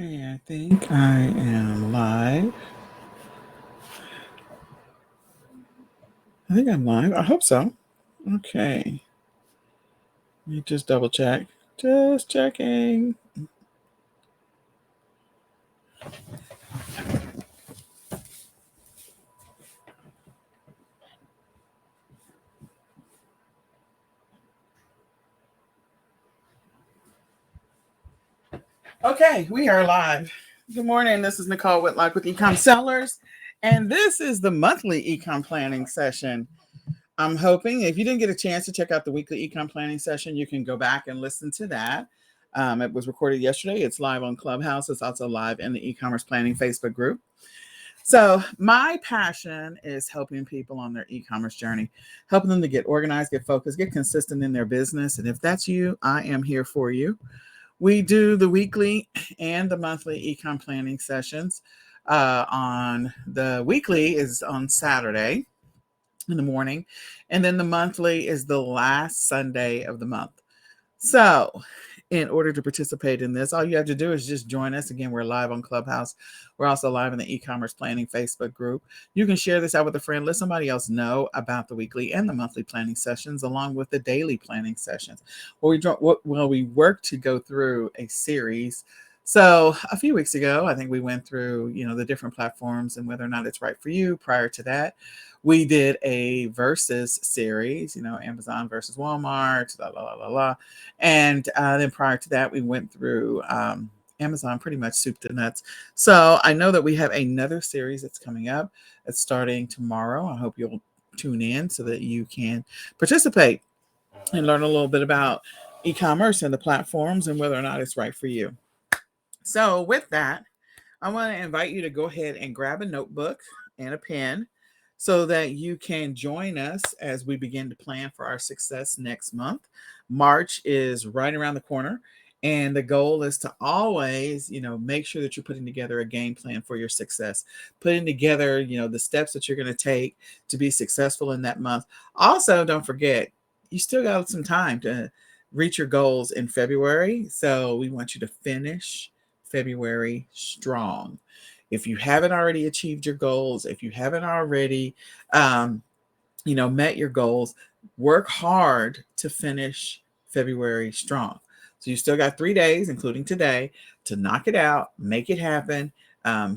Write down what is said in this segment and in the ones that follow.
Okay, I think I am live. I think I'm live. I hope so. Okay. Let me just double check. Just checking. Okay, we are live. Good morning. This is Nicole Whitlock with Ecom Sellers, and this is the monthly ecom planning session. I'm hoping if you didn't get a chance to check out the weekly ecom planning session, you can go back and listen to that. It was recorded yesterday. It's live on Clubhouse. It's also live in the e-commerce planning Facebook group. So my passion is helping people on their e-commerce journey, helping them to get organized, get focused, get consistent in their business. And if that's you, I am here for you. We do the weekly and the monthly ecom planning sessions. On the weekly is on Saturday in the morning, and then the monthly is the last Sunday of the month. So, in order to participate in this, all you have to do is just join us. Again, we're live on Clubhouse. We're also live in the e-commerce planning Facebook group. You can share this out with a friend. Let somebody else know about the weekly and the monthly planning sessions, along with the daily planning sessions, where we work to go through a series. So a few weeks ago, I think we went through, the different platforms and whether or not it's right for you. Prior to that, we did a versus series, Amazon versus Walmart, la, la, la, la, la. And then prior to that, we went through Amazon pretty much soup to nuts. So I know that we have another series that's coming up. It's starting tomorrow. I hope you'll tune in so that you can participate and learn a little bit about e-commerce and the platforms and whether or not it's right for you. So with that, I want to invite you to go ahead and grab a notebook and a pen so that you can join us as we begin to plan for our success next month. March is right around the corner, and the goal is to always, make sure that you're putting together a game plan for your success, putting together, the steps that you're going to take to be successful in that month. Also, don't forget, you still got some time to reach your goals in February. So we want you to finish February strong. If you haven't already achieved your goals, if you haven't already, met your goals, work hard to finish February strong. So you still got 3 days, including today, to knock it out, make it happen,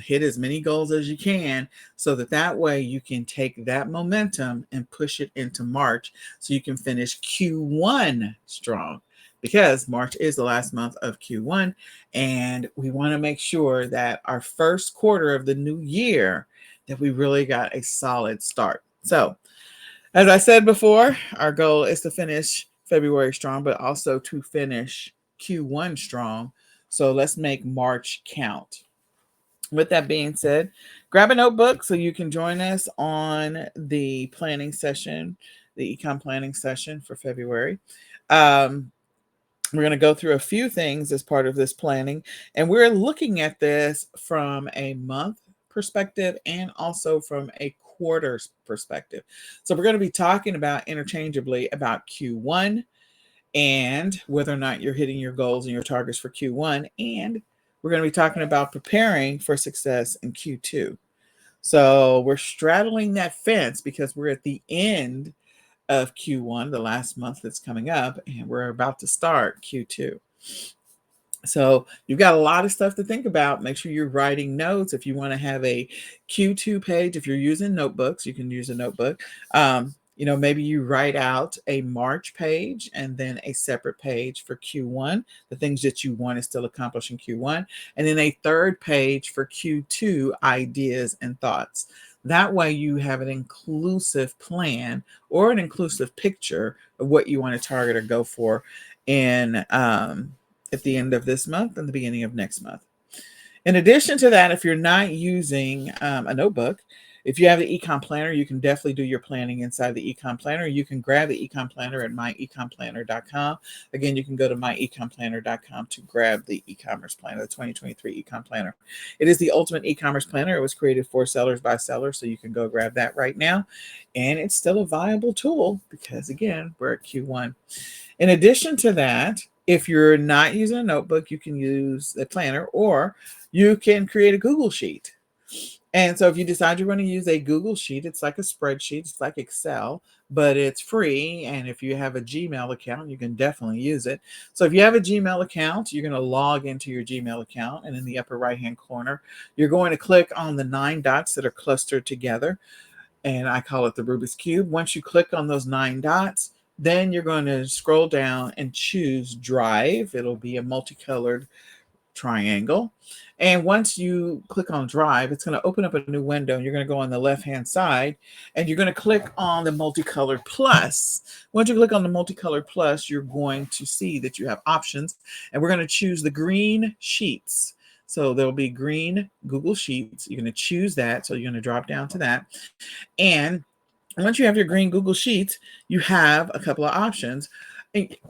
hit as many goals as you can, so that way you can take that momentum and push it into March so you can finish Q1 strong. Because March is the last month of Q1, and we want to make sure that our first quarter of the new year, that we really got a solid start. So, as I said before, our goal is to finish February strong, but also to finish Q1 strong. So let's make March count. With that being said, grab a notebook so you can join us on the planning session, the ecom planning session for February. We're going to go through a few things as part of this planning, and we're looking at this from a month perspective and also from a quarter perspective. So we're going to be talking about interchangeably about Q1 and whether or not you're hitting your goals and your targets for Q1, and we're going to be talking about preparing for success in Q2. So we're straddling that fence because we're at the end of Q1, the last month that's coming up, and we're about to start Q2. So you've got a lot of stuff to think about. Make sure you're writing notes. If you want to have a Q2 page, if you're using notebooks, you can use a notebook. Maybe you write out a March page and then a separate page for Q1, the things that you want to still accomplish in Q1, and then a third page for Q2 ideas and thoughts. That way you have an inclusive plan or an inclusive picture of what you want to target or go for in at the end of this month and the beginning of next month. In addition to that, if you're not using a notebook, if you have the eCom planner, you can definitely do your planning inside the eCom planner. You can grab the eCom planner at myecomplanner.com. Again, you can go to myecomplanner.com to grab the e-commerce planner, the 2023 eCom planner. It is the ultimate e-commerce planner. It was created for sellers by sellers, so you can go grab that right now. And it's still a viable tool because, again, we're at Q1. In addition to that, If you're not using a notebook, you can use a planner, or you can create a Google Sheet. And so if you decide you're going to use a Google Sheet, it's like a spreadsheet, it's like Excel, but it's free. And if you have a Gmail account, you can definitely use it. So if you have a Gmail account, you're going to log into your Gmail account, and in the upper right-hand corner, you're going to click on the 9 dots that are clustered together, and I call it the Rubik's Cube. Once you click on those 9 dots, then you're going to scroll down and choose Drive. It'll be a multicolored triangle. And once you click on Drive, it's going to open up a new window. And you're going to go on the left-hand side, and you're going to click on the multicolored plus. Once you click on the multicolored plus, you're going to see that you have options, and we're going to choose the green sheets. So there'll be green Google Sheets. You're going to choose that. So you're going to drop down to that. And once you have your green Google Sheets, you have a couple of options.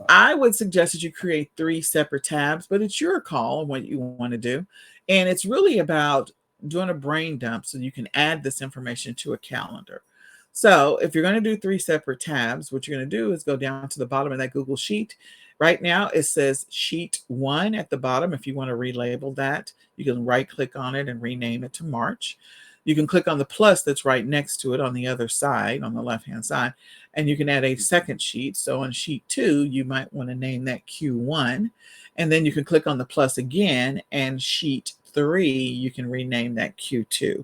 I would suggest that you create 3 separate tabs, but it's your call on what you want to do. And it's really about doing a brain dump so you can add this information to a calendar. So if you're going to do 3 separate tabs, what you're going to do is go down to the bottom of that Google Sheet. Right now, it says Sheet 1 at the bottom. If you want to relabel that, you can right-click on it and rename it to March. You can click on the plus that's right next to it on the other side, on the left-hand side, and you can add a second sheet. So on Sheet 2, you might want to name that Q1, and then you can click on the plus again, and Sheet 3, you can rename that Q2.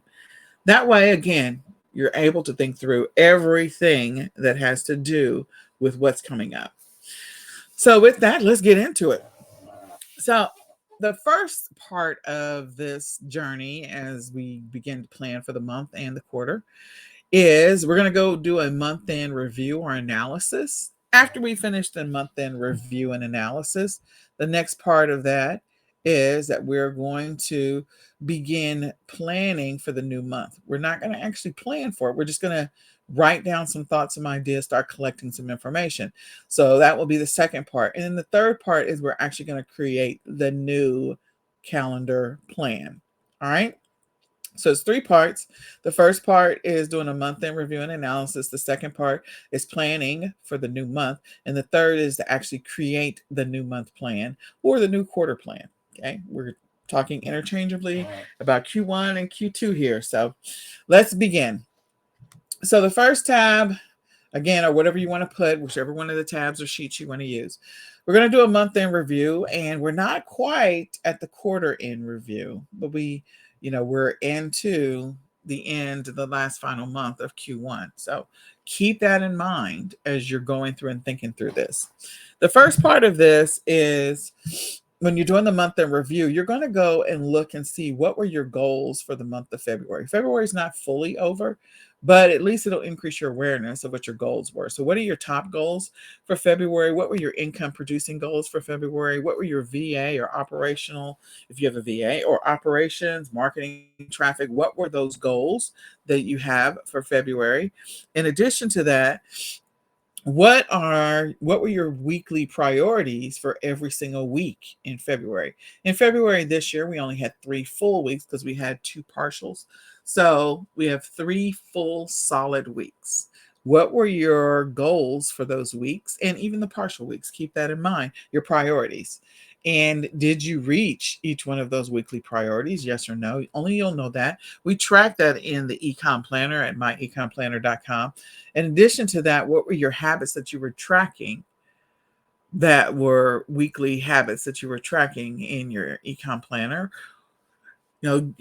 That way, again, you're able to think through everything that has to do with what's coming up. So with that, let's get into it. So the first part of this journey, as we begin to plan for the month and the quarter, is we're going to go do a month-end review or analysis. After we finish the month-end review and analysis, the next part of that is that we're going to begin planning for the new month. We're not going to actually plan for it. We're just going to write down some thoughts, some ideas, start collecting some information. So that will be the second part. And then the third part is we're actually going to create the new calendar plan. All right. So it's 3 parts. The first part is doing a month-end review and analysis. The second part is planning for the new month. And the third is to actually create the new month plan or the new quarter plan. Okay. We're talking interchangeably about Q1 and Q2 here. So let's begin. So the first tab, again, or whatever you want to put, whichever one of the tabs or sheets you want to use, we're going to do a month-end review, and we're not quite at the quarter-end review, but we're into the end of the last final month of Q1. So keep that in mind as you're going through and thinking through this. The first part of this is when you're doing the month-end review, you're going to go and look and see what were your goals for the month of February. February is not fully over, but at least it'll increase your awareness of what your goals were. So what are your top goals for February? What were your income producing goals for February? What were your VA or operational, if you have a VA, or operations, marketing, traffic? What were those goals that you have for February? In addition to that, what were your weekly priorities for every single week in February? In February this year, we only had 3 full weeks because we had 2 partials. So we have 3 full solid weeks. What were your goals for those weeks and even the partial weeks? Keep that in mind, your priorities. And did you reach each one of those weekly priorities? Yes or no? Only you'll know that. We track that in the eCom planner at myecomplanner.com. In addition to that, what were your habits that you were tracking that were weekly habits that you were tracking in your eCom planner?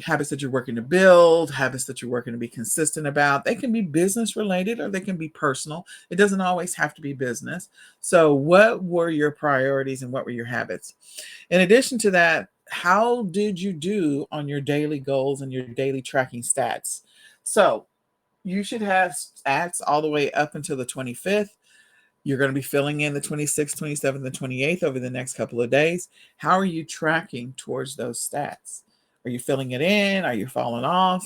Habits that you're working to build, habits that you're working to be consistent about. They can be business related or they can be personal. It doesn't always have to be business. So what were your priorities and what were your habits? In addition to that, how did you do on your daily goals and your daily tracking stats? So you should have stats all the way up until the 25th. You're going to be filling in the 26th, 27th, and 28th over the next couple of days. How are you tracking towards those stats? Are you filling it in? Are you falling off?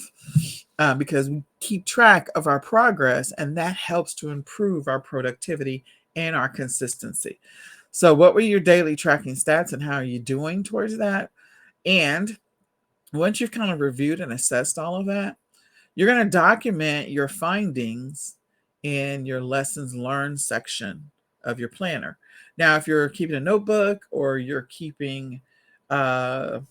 Because we keep track of our progress, and that helps to improve our productivity and our consistency. So what were your daily tracking stats and how are you doing towards that? And once you've kind of reviewed and assessed all of that, you're going to document your findings in your lessons learned section of your planner. Now, if you're keeping a notebook or you're keeping you're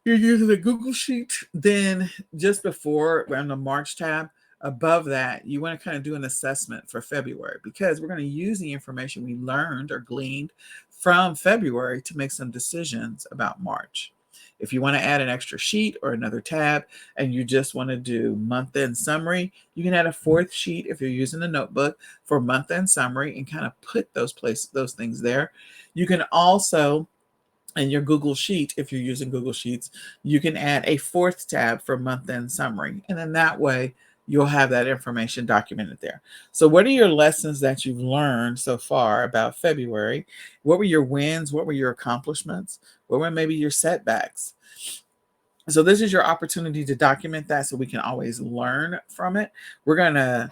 using a Google Sheet, then just before on the March tab, above that, you want to kind of do an assessment for February, because we're going to use the information we learned or gleaned from February to make some decisions about March. If you want to add an extra sheet or another tab and you just want to do month-end summary, you can add a fourth sheet if you're using a notebook for month-end summary and kind of put those things there. You can also, in your Google Sheet, if you're using Google Sheets, you can add a fourth tab for month-end summary. And then that way you'll have that information documented there. So what are your lessons that you've learned so far about February? What were your wins? What were your accomplishments? What were maybe your setbacks? So this is your opportunity to document that so we can always learn from it. We're going to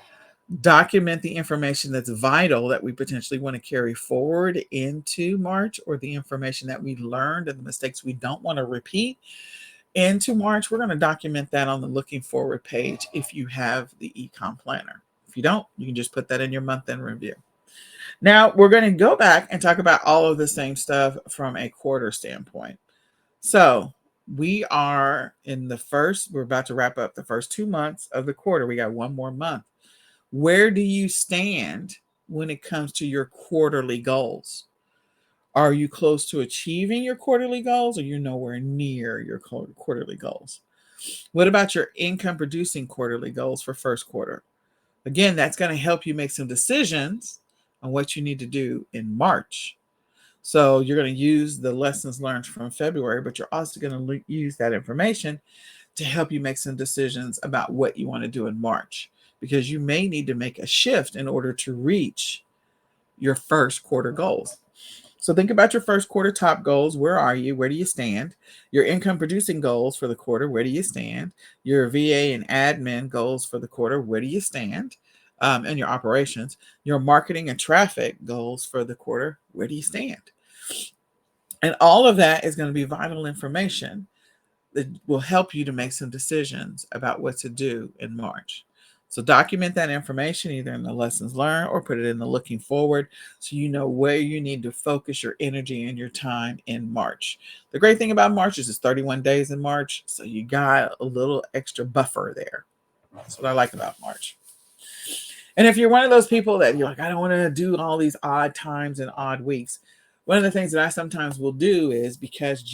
document the information that's vital that we potentially want to carry forward into March, or the information that we learned and the mistakes we don't want to repeat into March. We're going to document that on the looking forward page if you have the eCom planner. If you don't, you can just put that in your month-end review. Now we're going to go back and talk about all of the same stuff from a quarter standpoint. So we are we're about to wrap up the first 2 months of the quarter. We got one more month. Where do you stand when it comes to your quarterly goals? Are you close to achieving your quarterly goals, or you're nowhere near your quarterly goals? What about your income producing quarterly goals for first quarter? Again, that's going to help you make some decisions on what you need to do in March. So you're going to use the lessons learned from February, but you're also going to use that information to help you make some decisions about what you want to do in March, because you may need to make a shift in order to reach your first quarter goals. So think about your first quarter top goals. Where are you? Where do you stand? Your income producing goals for the quarter. Where do you stand? Your VA and admin goals for the quarter. Where do you stand? And your operations. Your marketing and traffic goals for the quarter. Where do you stand? And all of that is going to be vital information that will help you to make some decisions about what to do in March. So document that information either in the lessons learned or put it in the looking forward, so you know where you need to focus your energy and your time in March. The great thing about March is it's 31 days in March, so you got a little extra buffer there. That's what I like about March. And if you're one of those people that you're like, I don't want to do all these odd times and odd weeks, one of the things that I sometimes will do is, because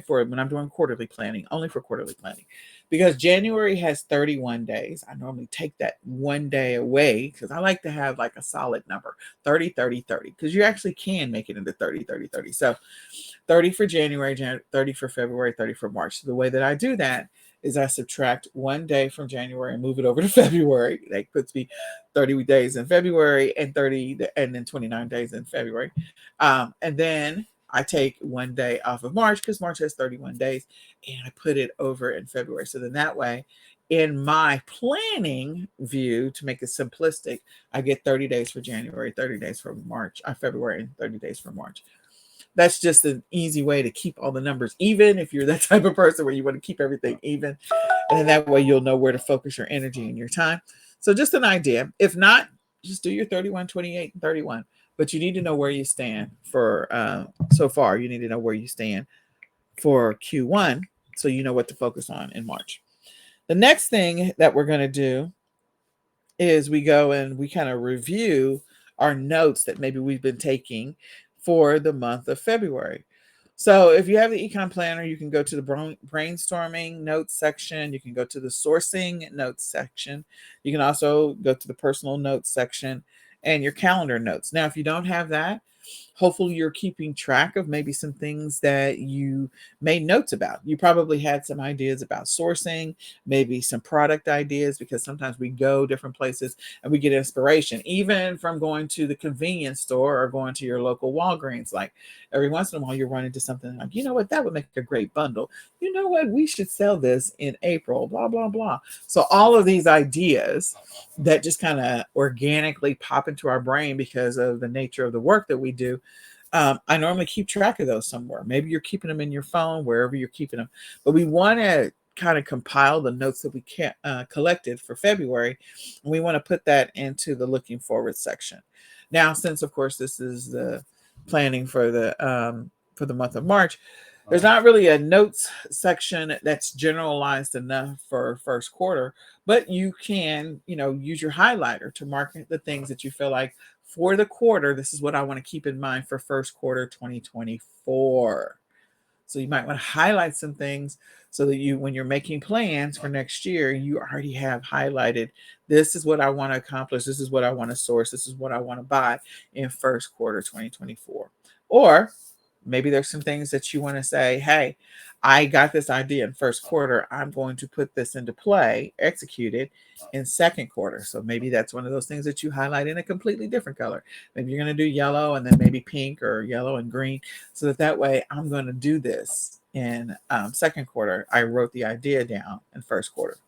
when I'm doing quarterly planning, only for quarterly planning, because January has 31 days, I normally take that one day away, because I like to have like a solid number, 30, 30, 30, because you actually can make it into 30, 30, 30. So 30 for January, 30 for February, 30 for March. So the way that I do that is I subtract one day from January and move it over to February. That puts me 30 days in February and then 29 days in February. And then I take one day off of March, because March has 31 days, and I put it over in February. So then that way, in my planning view, to make it simplistic, I get 30 days for January, 30 days for February, and 30 days for March. That's just an easy way to keep all the numbers even, if you're that type of person where you want to keep everything even. And then that way you'll know where to focus your energy and your time. So just an idea. If not, just do your 31, 28, and 31. But you need to know where you stand for so far. You need to know where you stand for Q1, so you know what to focus on in March. The next thing that we're going to do is we go and we kind of review our notes that maybe we've been taking for the month of February. So if you have the econ planner, you can go to the brainstorming notes section. You can go to the sourcing notes section. You can also go to the personal notes section and your calendar notes. Now, if you don't have that, hopefully you're keeping track of maybe some things that you made notes about. You probably had some ideas about sourcing, maybe some product ideas, because sometimes we go different places and we get inspiration, even from going to the convenience store or going to your local Walgreens. Like every once in a while, you're running into something like, you know what, that would make a great bundle. You know what, we should sell this in April, blah, blah, blah. So all of these ideas that just kind of organically pop into our brain because of the nature of the work that we do, I normally keep track of those somewhere. Maybe you're keeping them in your phone, wherever you're keeping them. But we want to kind of compile the notes that we collected for February, and we want to put that into the looking forward section. Now, since of course this is the planning for the month of March, there's not really a notes section that's generalized enough for first quarter, but you can, use your highlighter to mark the things that you feel like for the quarter, this is what I want to keep in mind for first quarter 2024. So you might want to highlight some things so that when you're making plans for next year, you already have highlighted, this is what I want to accomplish. This is what I want to source. This is what I want to buy in first quarter 2024. Or maybe there's some things that you want to say, hey, I got this idea in first quarter. I'm going to put this into play, execute it in second quarter. So maybe that's one of those things that you highlight in a completely different color. Maybe you're going to do yellow and then maybe pink or yellow and green, so that way I'm going to do this in second quarter. I wrote the idea down in first quarter.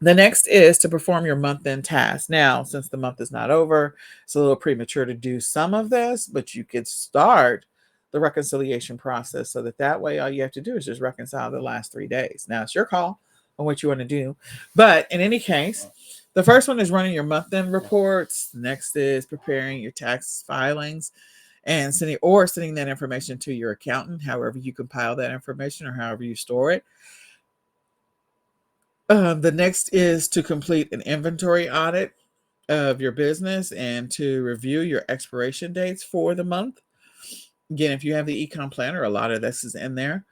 The next is to perform your month-end task. Now, since the month is not over, it's a little premature to do some of this, but you could start the reconciliation process so that way all you have to do is just reconcile the last 3 days. Now, it's your call on what you want to do. But in any case, the first one is running your month-end reports. The next is preparing your tax filings and sending that information to your accountant, however you compile that information or however you store it. The next is to complete an inventory audit of your business and to review your expiration dates for the month. Again, if you have the eCom planner, a lot of this is in there.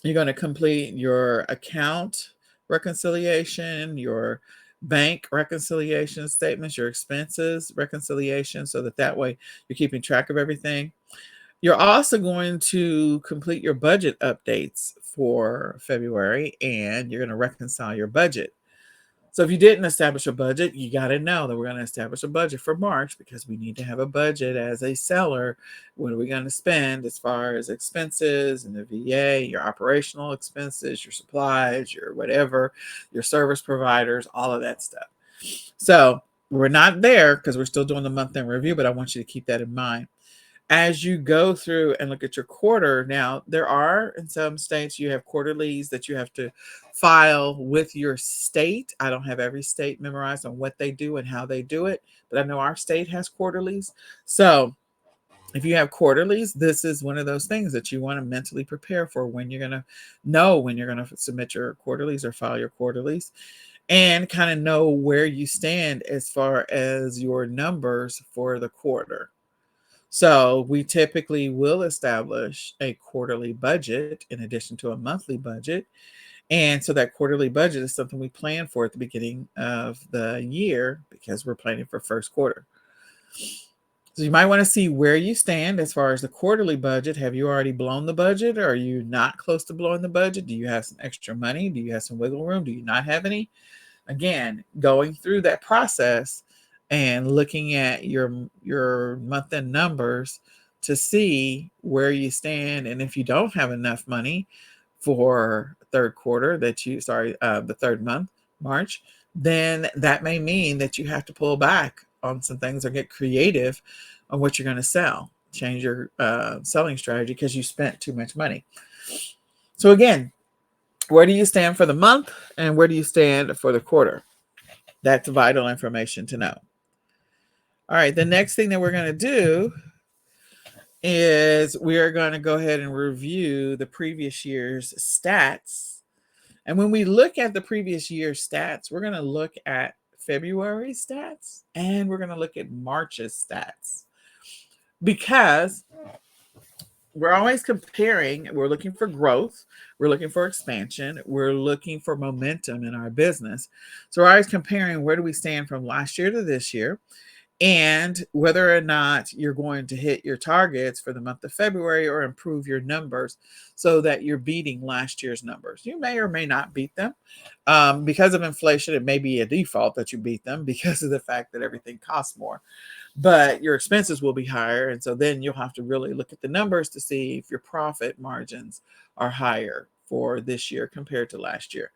You're going to complete your account reconciliation, your bank reconciliation statements, your expenses reconciliation, so that way you're keeping track of everything. You're also going to complete your budget updates for February, and you're going to reconcile your budget. So if you didn't establish a budget, you got to know that we're going to establish a budget for March, because we need to have a budget as a seller. What are we going to spend as far as expenses and the VA, your operational expenses, your supplies, your whatever, your service providers, all of that stuff. So we're not there because we're still doing the month-end review, but I want you to keep that in mind. As you go through and look at your quarter, now there are in some states you have quarterlies that you have to file with your state. I don't have every state memorized on what they do and how they do it, but I know our state has quarterlies. So if you have quarterlies, this is one of those things that you want to mentally prepare for when you're going to submit your quarterlies or file your quarterlies, and kind of know where you stand as far as your numbers for the quarter. So we typically will establish a quarterly budget in addition to a monthly budget. And so that quarterly budget is something we plan for at the beginning of the year because we're planning for first quarter. So you might want to see where you stand as far as the quarterly budget. Have you already blown the budget? Or are you not close to blowing the budget? Do you have some extra money? Do you have some wiggle room? Do you not have any? Again, going through that process and looking at your month-end numbers to see where you stand. And if you don't have enough money for third quarter the third month, March, then that may mean that you have to pull back on some things or get creative on what you're going to sell. Change your selling strategy because you spent too much money. So again, where do you stand for the month and where do you stand for the quarter? That's vital information to know. All right, the next thing that we're going to do is we are going to go ahead and review the previous year's stats. And when we look at the previous year's stats, we're going to look at February stats and we're going to look at March's stats, because we're always comparing. We're looking for growth. We're looking for expansion. We're looking for momentum in our business. So we're always comparing, where do we stand from last year to this year, and whether or not you're going to hit your targets for the month of February or improve your numbers so that you're beating last year's numbers. You may or may not beat them. Because of inflation, it may be a default that you beat them because of the fact that everything costs more. But your expenses will be higher. And so then you'll have to really look at the numbers to see if your profit margins are higher for this year compared to last year.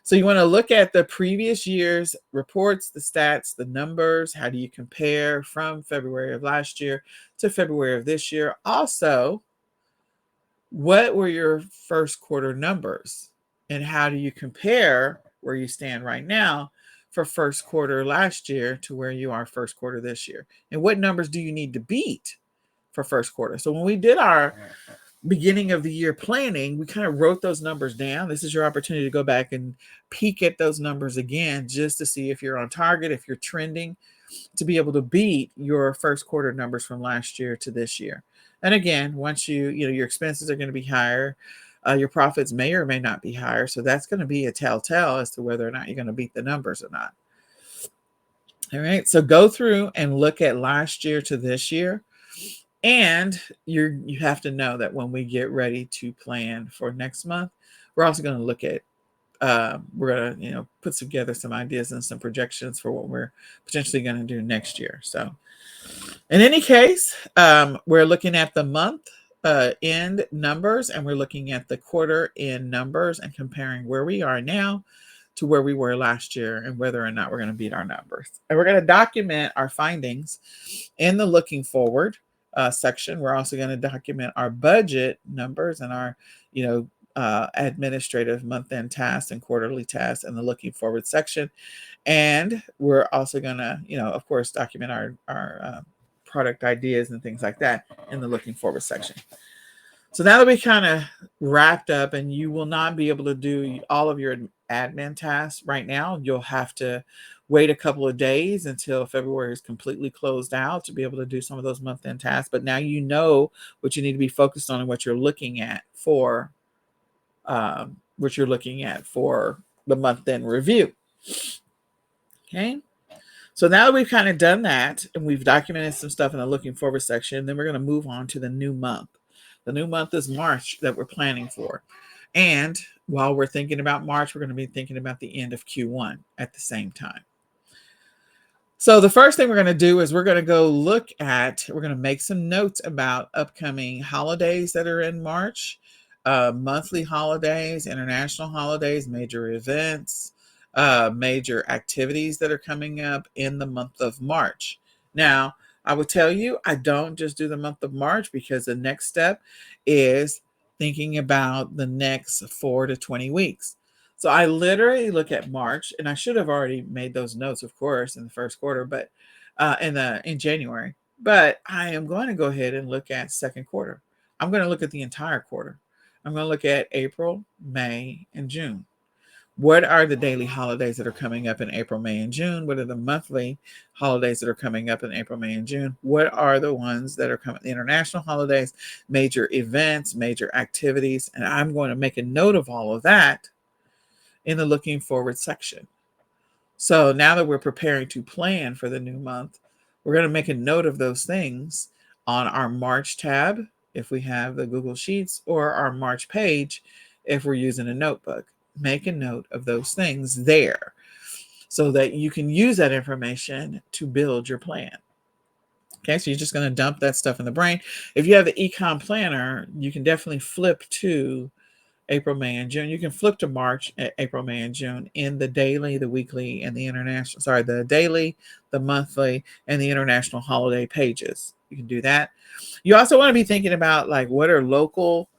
So you want to look at the previous year's reports, the stats, the numbers. How do you compare from February of last year to February of this year? Also, what were your first quarter numbers? And how do you compare where you stand right now for first quarter last year to where you are first quarter this year? And what numbers do you need to beat for first quarter? So when we did our beginning of the year planning, we kind of wrote those numbers down. This is your opportunity to go back and peek at those numbers again, just to see if you're on target, if you're trending, to be able to beat your first quarter numbers from last year to this year. And again, once your expenses are going to be higher, your profits may or may not be higher. So that's going to be a telltale as to whether or not you're going to beat the numbers or not. All right. So go through and look at last year to this year. And you have to know that when we get ready to plan for next month, we're also going to look at we're going to put together some ideas and some projections for what we're potentially going to do next year. So in any case, we're looking at the month end numbers, and we're looking at the quarter end numbers and comparing where we are now to where we were last year and whether or not we're going to beat our numbers. And we're going to document our findings in the looking forward section. We're also going to document our budget numbers and our, administrative month-end tasks and quarterly tasks in the looking forward section. And we're also going to, of course, document our product ideas and things like that in the looking forward section. So now that we kind of wrapped up, and you will not be able to do all of your admin tasks right now, you'll have to wait a couple of days until February is completely closed out to be able to do some of those month-end tasks. But now you know what you need to be focused on and what you're looking at for the month-end review. Okay. So now that we've kind of done that and we've documented some stuff in the looking forward section, then we're going to move on to the new month. The new month is March that we're planning for. And while we're thinking about March, we're going to be thinking about the end of Q1 at the same time. So the first thing we're going to do is we're going to make some notes about upcoming holidays that are in March, monthly holidays, international holidays, major events, major activities that are coming up in the month of March. Now, I would tell you, I don't just do the month of March, because the next step is thinking about the next 4 to 20 weeks. So I literally look at March, and I should have already made those notes, of course, in the first quarter, but in January. But I am going to go ahead and look at second quarter. I'm going to look at the entire quarter. I'm going to look at April, May, and June. What are the daily holidays that are coming up in April, May, and June? What are the monthly holidays that are coming up in April, May, and June? What are the ones that are coming, the international holidays, major events, major activities? And I'm going to make a note of all of that in the looking forward section. So now that we're preparing to plan for the new month, we're going to make a note of those things on our March tab, if we have the Google Sheets, or our March page, if we're using a notebook. Make a note of those things there so that you can use that information to build your plan. Okay, so you're just going to dump that stuff in the brain. If you have the eCom planner, you can definitely flip to April, May, and June. You can flip to March, April, May, and June in the daily, the weekly, and the daily, the monthly, and the international holiday pages. You can do that. You also want to be thinking about, like, what are local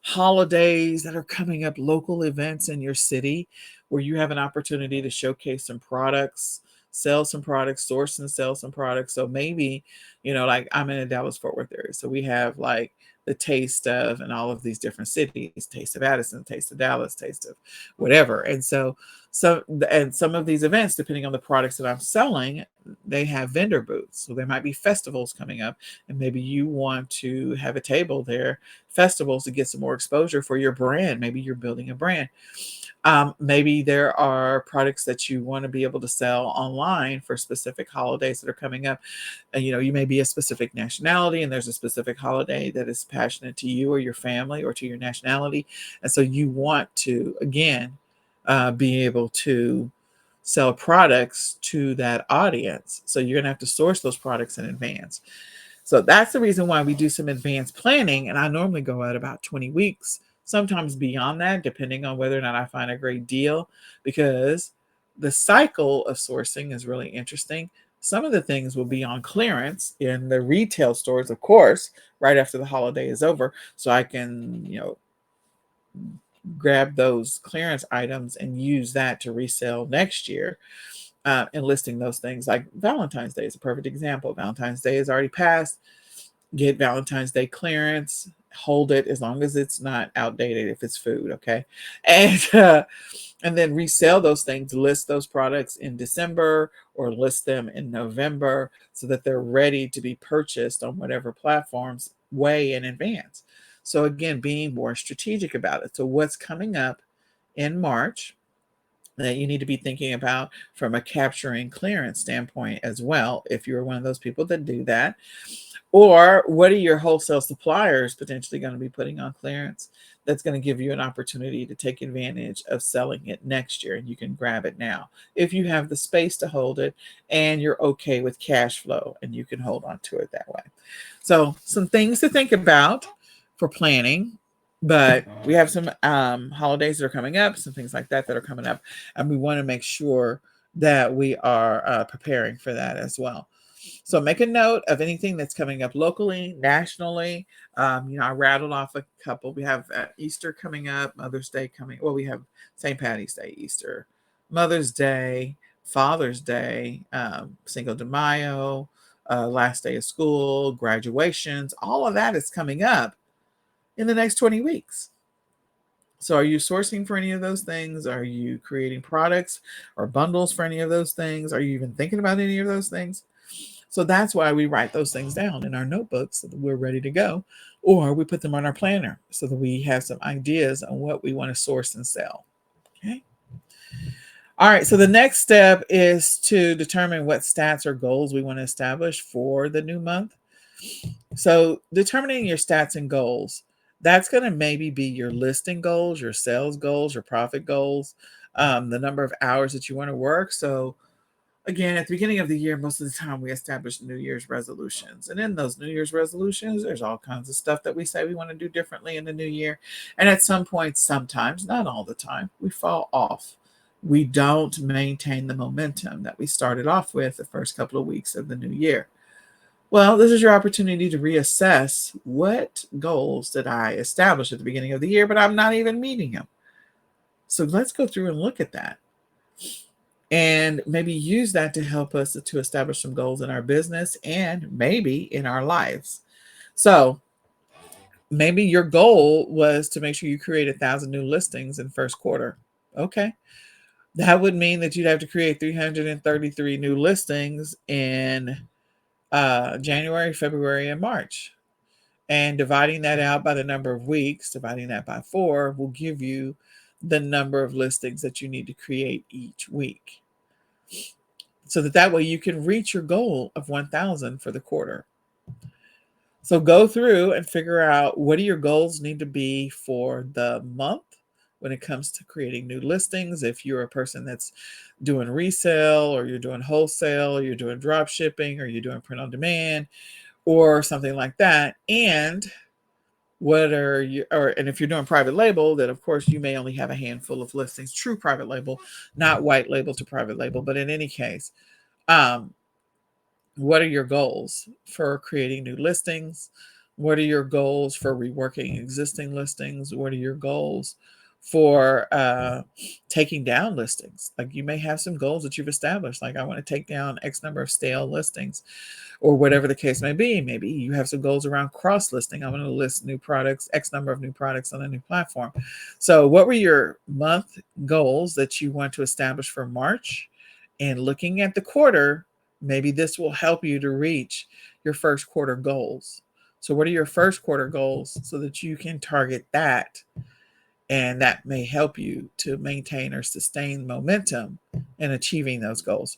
holidays that are coming up, local events in your city where you have an opportunity to showcase some products, sell some products, source and sell some products. So maybe, like, I'm in the Dallas-Fort Worth area. So we have like the taste of, and all of these different cities, taste of Addison, taste of Dallas, taste of whatever. And so some of these events, depending on the products that I'm selling, they have vendor booths. So there might be festivals coming up, and maybe you want to have a table there, festivals, to get some more exposure for your brand. Maybe you're building a brand. Maybe there are products that you want to be able to sell online for specific holidays that are coming up. And, you may be a specific nationality, and there's a specific holiday that is passionate to you or your family or to your nationality. And so you want to, again, be able to sell products to that audience. So you're going to have to source those products in advance. So that's the reason why we do some advanced planning. And I normally go out about 20 weeks, sometimes beyond that, depending on whether or not I find a great deal, because the cycle of sourcing is really interesting. Some of the things will be on clearance in the retail stores, of course, right after the holiday is over. So I can, grab those clearance items and use that to resell next year. And listing those things, like Valentine's Day is a perfect example. Valentine's Day is already passed. Get Valentine's Day clearance, hold it as long as it's not outdated if it's food, okay? And then resell those things, list those products in December or list them in November so that they're ready to be purchased on whatever platforms way in advance. So again, being more strategic about it. So what's coming up in March that you need to be thinking about from a capturing clearance standpoint as well, if you're one of those people that do that. Or what are your wholesale suppliers potentially going to be putting on clearance that's going to give you an opportunity to take advantage of selling it next year? And you can grab it now if you have the space to hold it and you're okay with cash flow and you can hold on to it that way. So some things to think about for planning. But we have some holidays that are coming up, some things like that are coming up. And we want to make sure that we are preparing for that as well. So make a note of anything that's coming up locally, nationally. I rattled off a couple. We have Easter coming up, Mother's Day coming. Well, we have St. Patty's Day, Easter, Mother's Day, Father's Day, Cinco de Mayo, last day of school, graduations. All of that is coming up in the next 20 weeks. So are you sourcing for any of those things? Are you creating products or bundles for any of those things? Are you even thinking about any of those things? So that's why we write those things down in our notebooks so that we're ready to go, or we put them on our planner so that we have some ideas on what we want to source and sell. Okay. All right. So the next step is to determine what stats or goals we want to establish for the new month. So determining your stats and goals, that's going to maybe be your listing goals, your sales goals, your profit goals, the number of hours that you want to work. So again, at the beginning of the year, most of the time we establish New Year's resolutions. And in those New Year's resolutions, there's all kinds of stuff that we say we want to do differently in the new year. And at some point, sometimes, not all the time, we fall off. We don't maintain the momentum that we started off with the first couple of weeks of the new year. Well, this is your opportunity to reassess what goals did I establish at the beginning of the year, but I'm not even meeting them. So let's go through and look at that and maybe use that to help us to establish some goals in our business and maybe in our lives. So maybe your goal was to make sure you create 1,000 new listings in first quarter. Okay. That would mean that you'd have to create 333 new listings in January, February, and March. And dividing that out by the number of weeks, dividing that by 4 will give you the number of listings that you need to create each week. So that way you can reach your goal of 1,000 for the quarter. So go through and figure out what do your goals need to be for the month when it comes to creating new listings. If you're a person that's doing resale or you're doing wholesale, or you're doing drop shipping or you're doing print on demand or something like that. And and if you're doing private label, then of course you may only have a handful of listings, true private label, not white label to private label. But in any case, what are your goals for creating new listings? What are your goals for reworking existing listings? What are your goals for taking down listings? Like you may have some goals that you've established, like I want to take down X number of stale listings or whatever the case may be. Maybe you have some goals around cross listing. I want to list new products, X number of new products on a new platform. So what were your month goals that you want to establish for March? And looking at the quarter, maybe this will help you to reach your first quarter goals. So what are your first quarter goals so that you can target that? And that may help you to maintain or sustain momentum in achieving those goals.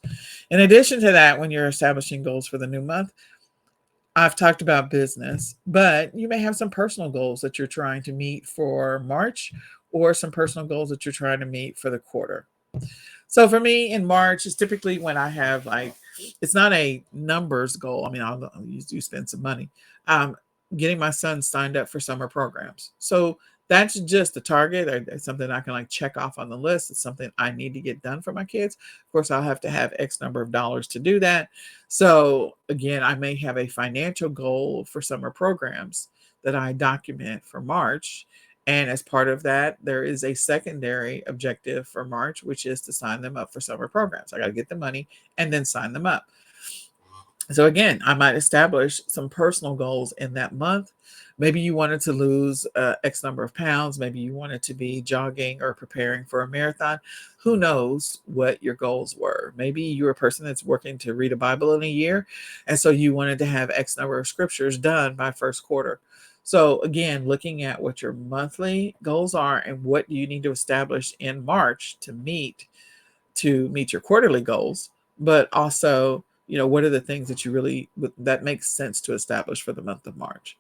In addition to that, when you're establishing goals for the new month, I've talked about business, but you may have some personal goals that you're trying to meet for March or some personal goals that you're trying to meet for the quarter. So for me in March is typically when I have it's not a numbers goal. I mean, I'll do spend some money. Getting my son signed up for summer programs. So that's just a target. It's something I can check off on the list. It's something I need to get done for my kids. Of course, I'll have to have X number of dollars to do that. So again, I may have a financial goal for summer programs that I document for March. And as part of that, there is a secondary objective for March, which is to sign them up for summer programs. I got to get the money and then sign them up. So again, I might establish some personal goals in that month. Maybe you wanted to lose X number of pounds. Maybe you wanted to be jogging or preparing for a marathon. Who knows what your goals were? Maybe you're a person that's working to read a Bible in a year. And so you wanted to have X number of scriptures done by first quarter. So again, looking at what your monthly goals are and what you need to establish in March to meet your quarterly goals, but also, what are the things that you really that makes sense to establish for the month of March.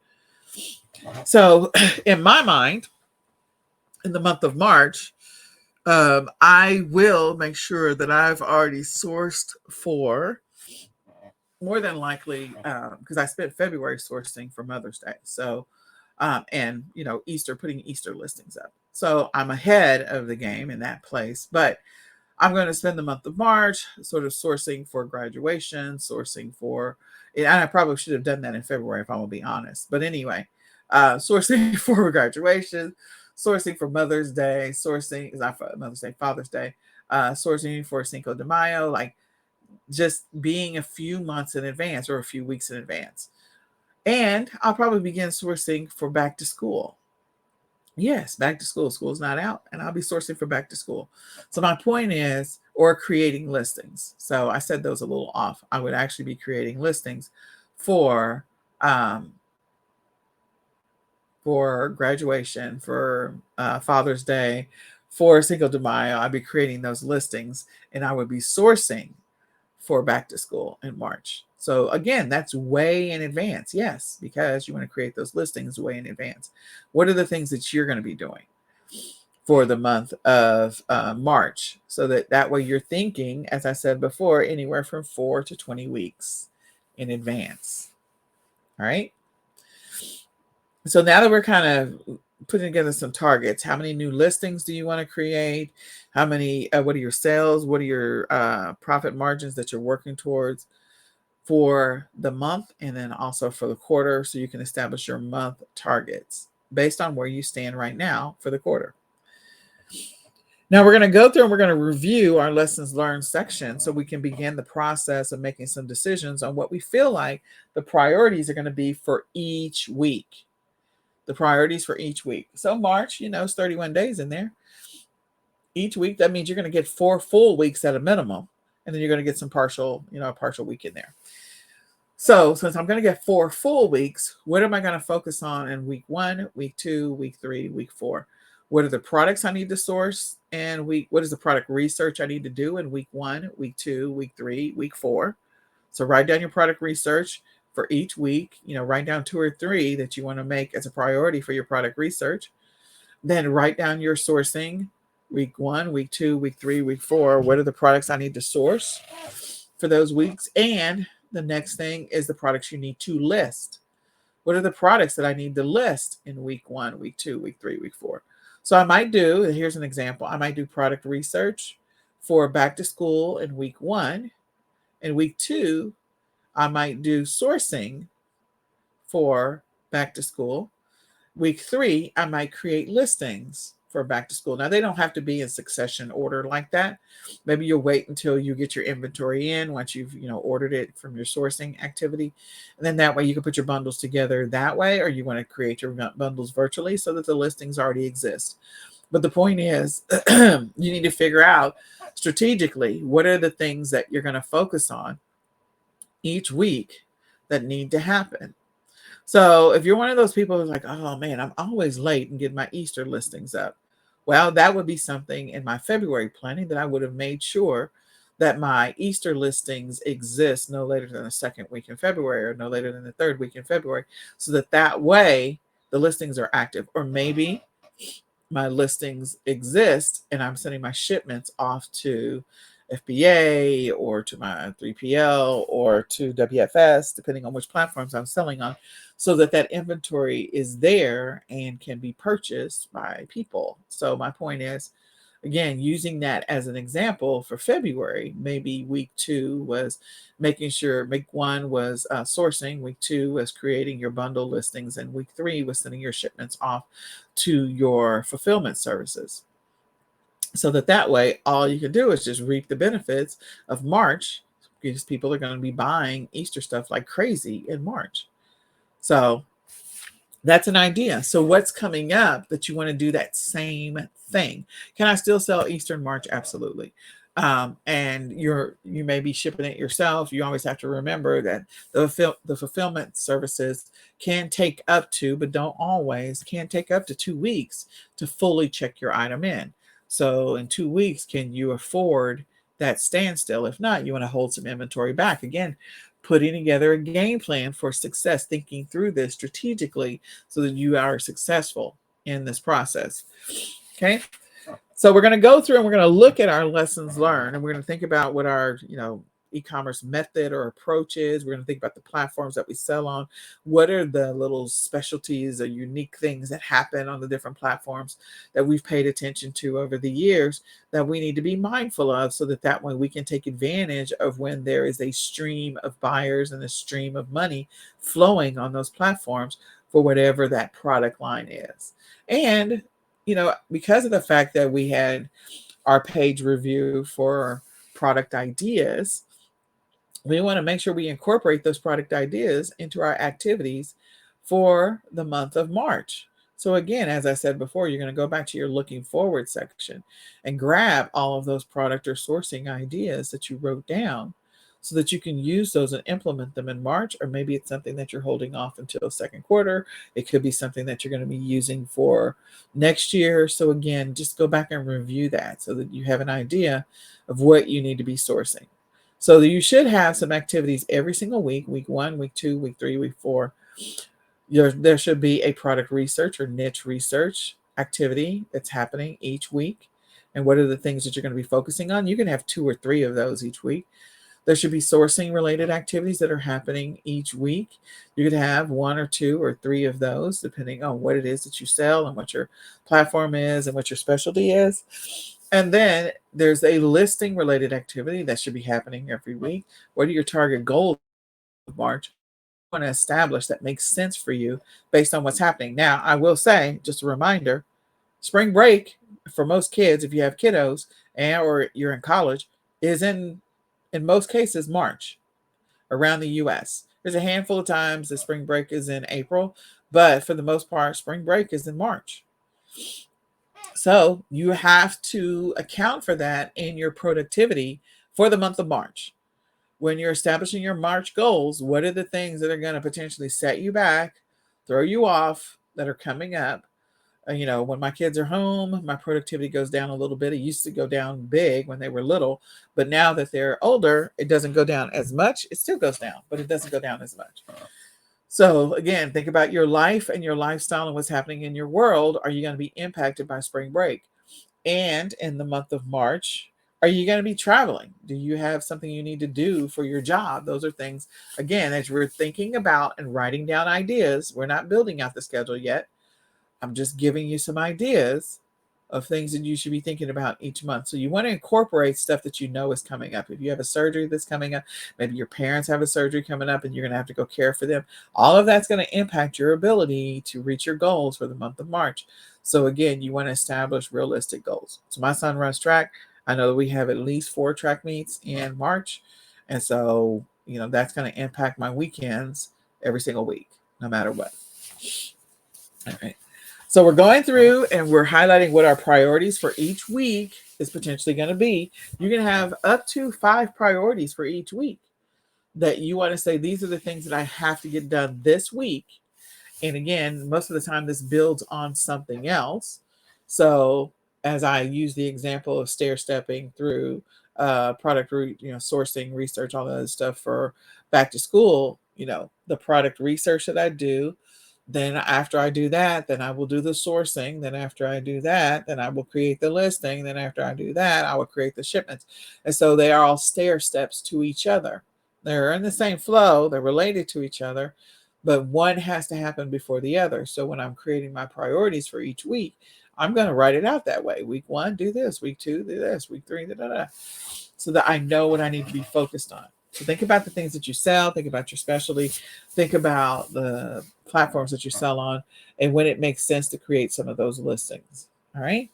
So in my mind, in the month of March, I will make sure that I've already sourced for, more than likely, because I spent February sourcing for Mother's Day. So and Easter, putting Easter listings up. So I'm ahead of the game in that place. But I'm going to spend the month of March sort of sourcing for graduation, sourcing for, and I probably should have done that in February if I'm going to be honest. But anyway, sourcing for graduation, sourcing for Mother's Day, sourcing is not for Mother's Day, Father's Day, sourcing for Cinco de Mayo, like just being a few months in advance or a few weeks in advance. And I'll probably begin sourcing for back to school. Yes, back to school. School's not out, and I'll be sourcing for back to school. So my point is, or creating listings. So I said those a little off. I would actually be creating listings for graduation, for Father's Day, for Cinco de Mayo. I'd be creating those listings, and I would be sourcing for back to school in March. So again, that's way in advance. Yes, because you want to create those listings way in advance. What are the things that you're going to be doing for the month of March? So that way you're thinking, as I said before, anywhere from 4 to 20 weeks in advance. All right. So now that we're kind of putting together some targets, how many new listings do you want to create? How many, what are your sales? What are your profit margins that you're working towards for the month, and then also for the quarter, so you can establish your month targets based on where you stand right now for the quarter. Now we're going to go through and we're going to review our lessons learned section so we can begin the process of making some decisions on what we feel like the priorities are going to be for each week. The priorities for each week. So March, it's 31 days in there. Each week, that means you're going to get 4 full weeks at a minimum, and then you're going to get some partial, a partial week in there. So since I'm going to get 4 full weeks, what am I going to focus on in week 1, week 2, week 3, week 4? What are the products I need to source? And what is the product research I need to do in week 1, week 2, week 3, week 4? So write down your product research for each week. Write down 2 or 3 that you want to make as a priority for your product research. Then write down your sourcing, week 1, week 2, week 3, week 4. What are the products I need to source for those weeks? And the next thing is the products you need to list. What are the products that I need to list in week 1, week 2, week 3, week 4? So I might do, here's an example, I might do product research for back to school in week 1. In week 2, I might do sourcing for back to school. Week 3, I might create listings for back to school. Now, they don't have to be in succession order like that. Maybe you'll wait until you get your inventory in once you've, ordered it from your sourcing activity. And then that way you can put your bundles together that way, or you want to create your bundles virtually so that the listings already exist. But the point is, you need to figure out strategically what are the things that you're going to focus on each week that need to happen. So if you're one of those people who's like, oh man, I'm always late and get my Easter listings up. Well, that would be something in my February planning that I would have made sure that my Easter listings exist no later than the 2nd week in February or no later than the 3rd week in February, so that way the listings are active. Or maybe my listings exist and I'm sending my shipments off to FBA or to my 3PL or to WFS, depending on which platforms I'm selling on, so that inventory is there and can be purchased by people. So my point is, again, using that as an example for February, maybe week 2 was making sure, week 1 was sourcing, week 2 was creating your bundle listings, and week 3 was sending your shipments off to your fulfillment services. So that way, all you can do is just reap the benefits of March, because people are going to be buying Easter stuff like crazy in March. So that's an idea. So what's coming up that you want to do that same thing? Can I still sell Easter in March? Absolutely. And you may be shipping it yourself. You always have to remember that the fulfillment services can take up to, but don't always, can take up to 2 weeks to fully check your item in. So in 2 weeks, can you afford that standstill? If not, you want to hold some inventory back. Again, putting together a game plan for success, thinking through this strategically so that you are successful in this process. Okay. So we're going to go through and we're going to look at our lessons learned, and we're going to think about what our, e-commerce method or approach is. We're going to think about the platforms that we sell on. What are the little specialties or unique things that happen on the different platforms that we've paid attention to over the years that we need to be mindful of, so that way we can take advantage of when there is a stream of buyers and a stream of money flowing on those platforms for whatever that product line is. And because of the fact that we had our page review for product ideas, we want to make sure we incorporate those product ideas into our activities for the month of March. So again, as I said before, you're going to go back to your looking forward section and grab all of those product or sourcing ideas that you wrote down so that you can use those and implement them in March. Or maybe it's something that you're holding off until second quarter. It could be something that you're going to be using for next year. So again, just go back and review that so that you have an idea of what you need to be sourcing. So you should have some activities every single week, week 1, week 2, week 3, week 4. There should be a product research or niche research activity that's happening each week. And what are the things that you're going to be focusing on? You can have 2 or 3 of those each week. There should be sourcing related activities that are happening each week. You could have 1 or 2 or 3 of those, depending on what it is that you sell and what your platform is and what your specialty is. And then there's a listing related activity that should be happening every week. What are your target goals of March? You want to establish that makes sense for you based on what's happening. Now, I will say, just a reminder, spring break for most kids, if you have kiddos or you're in college, is in most cases March around the US. There's a handful of times the spring break is in April, but for the most part, spring break is in March. So you have to account for that in your productivity for the month of March. When you're establishing your March goals, what are the things that are going to potentially set you back, throw you off, that are coming up? When my kids are home, my productivity goes down a little bit. It used to go down big when they were little, but now that they're older, it doesn't go down as much. It still goes down, but it doesn't go down as much. So again, think about your life and your lifestyle and what's happening in your world. Are you going to be impacted by spring break? And in the month of March, are you going to be traveling? Do you have something you need to do for your job? Those are things, again, as we're thinking about and writing down ideas. We're not building out the schedule yet. I'm just giving you some ideas of things that you should be thinking about each month. So you want to incorporate stuff that you know is coming up. If you have a surgery that's coming up, maybe your parents have a surgery coming up and you're going to have to go care for them. All of that's going to impact your ability to reach your goals for the month of March. So again, you want to establish realistic goals. So my son runs track. I know that we have at least 4 track meets in March. And so, that's going to impact my weekends every single week, no matter what. All right. So we're going through and we're highlighting what our priorities for each week is potentially going to be. You can have up to 5 priorities for each week that you want to say, these are the things that I have to get done this week. And again, most of the time this builds on something else. So as I use the example of stair stepping through product, sourcing, research, all that other stuff for back to school, the product research that I do. Then after I do that, then I will do the sourcing. Then after I do that, then I will create the listing. Then after I do that, I will create the shipments. And so they are all stair steps to each other. They're in the same flow. They're related to each other, but one has to happen before the other. So when I'm creating my priorities for each week, I'm going to write it out that way. Week 1, do this. Week 2, do this. Week 3, da da da. So that I know what I need to be focused on. So think about the things that you sell, think about your specialty, think about the platforms that you sell on, and when it makes sense to create some of those listings. All right.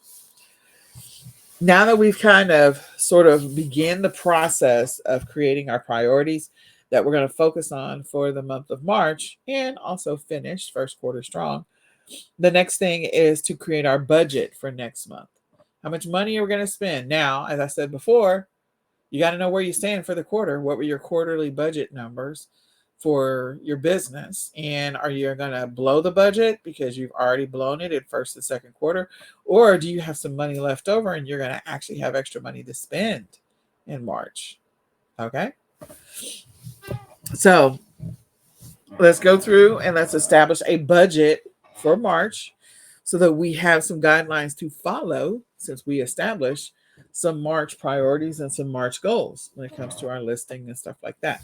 Now that we've kind of sort of begin the process of creating our priorities that we're going to focus on for the month of March and also finish first quarter strong, the next thing is to create our budget for next month. How much money are we going to spend? Now, as I said before, you got to know where you stand for the quarter. What were your quarterly budget numbers for your business? And are you going to blow the budget because you've already blown it in first and second quarter? Or do you have some money left over and you're going to actually have extra money to spend in March? Okay. So let's go through and let's establish a budget for March so that we have some guidelines to follow since we established some March priorities and some March goals when it comes to our listing and stuff like that.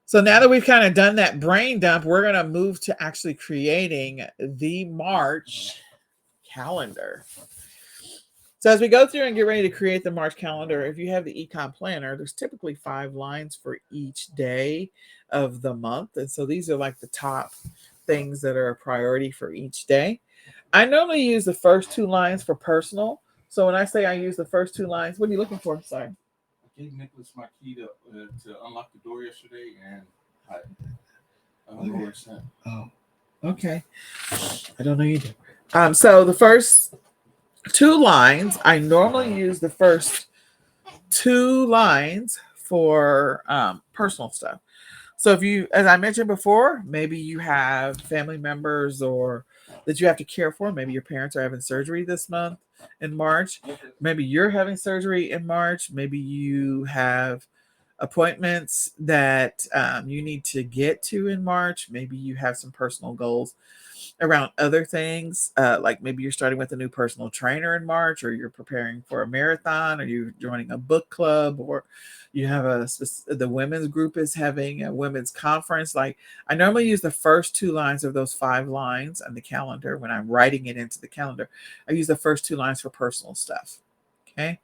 So now that we've kind of done that brain dump, we're going to move to actually creating the March calendar. So as we go through and get ready to create the March calendar, if you have the eCom planner, there's typically 5 lines for each day of the month. And so these are like the top things that are a priority for each day. I normally use the first 2 lines for personal. So when I say I use the first 2 lines, what are you looking for? Sorry. I gave Nicholas my key to unlock the door yesterday, and I don't know where it's at. Oh, okay. I don't know either. So the first 2 lines, I normally use the first 2 lines for personal stuff. So if you, as I mentioned before, maybe you have family members or that you have to care for. Maybe your parents are having surgery this month in March. Maybe you're having surgery in March. Maybe you have appointments that you need to get to in March. Maybe you have some personal goals around other things, like maybe you're starting with a new personal trainer in March, or you're preparing for a marathon, or you're joining a book club, or you have the women's group is having a women's conference. Like I normally use the first 2 lines of those 5 lines on the calendar when I'm writing it into the calendar. I use the first 2 lines for personal stuff. Okay.